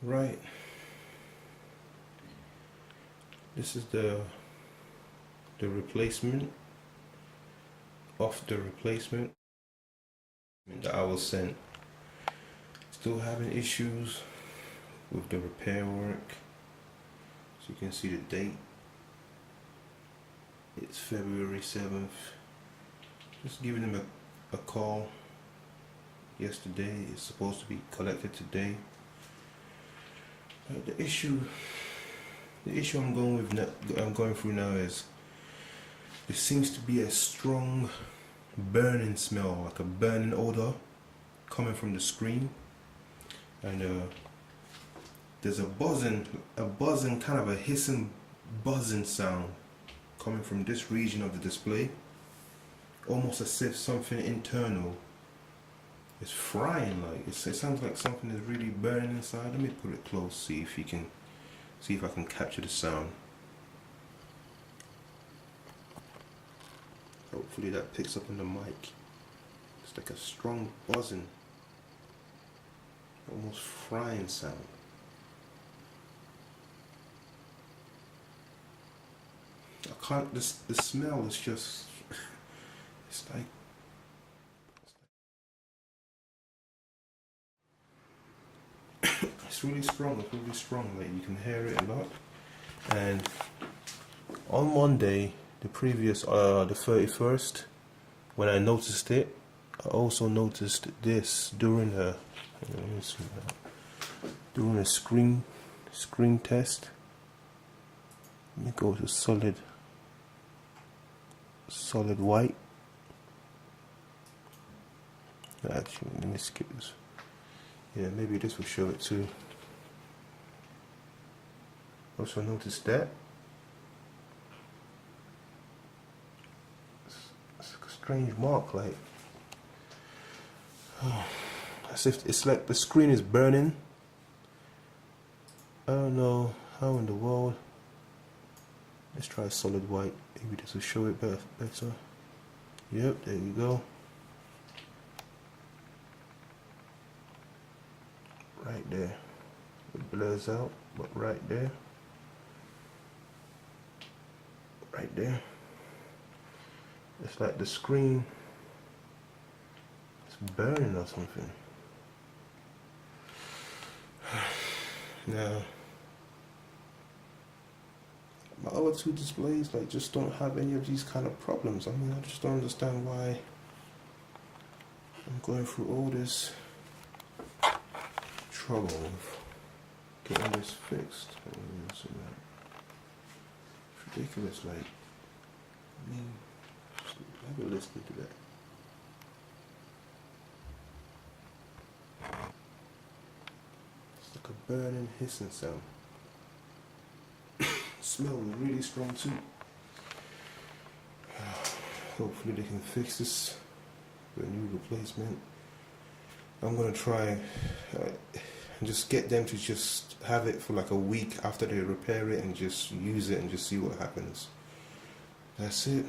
Right, this is the replacement of the replacement that I was sent. Still having issues with the repair work. So you can see the date. It's February 7th. Just giving them a call yesterday. It's supposed to be collected today. The issue I'm going through now is there seems to be a strong burning smell, like a burning odor coming from the screen, and there's a buzzing, kind of a hissing, buzzing sound coming from this region of the display, almost as if something internal is frying. Like it sounds like something is really burning inside. Let me put it close, see if I can capture the sound. Hopefully that picks up on the mic. It's like a strong buzzing, almost frying sound. I can't, the smell is just, it's like, it's really strong, like you can hear it a lot. And on Monday, the 31st, when I noticed it, I also noticed this during the screen test. Let me go to solid white. Actually, let me skip this. Yeah, maybe this will show it too. Also noticed that it's a strange mark, like as if it's like the screen is burning. I don't know how in the world. Let's try solid white. Maybe this will show it better. Yep, there you go. Right there. It blurs out, but right there. Right there. It's like the screen is burning or something. Now, my other two displays just don't have any of these kind of problems. I mean, I just don't understand why I'm going through all this trouble of getting this fixed. It's ridiculous, like, I mean, just never listening to that. It's like a burning, hissing sound. Smell is really strong too. Hopefully they can fix this with a new replacement. I'm gonna try and just get them to just have it for like a week after they repair it and just use it and just see what happens. That's it.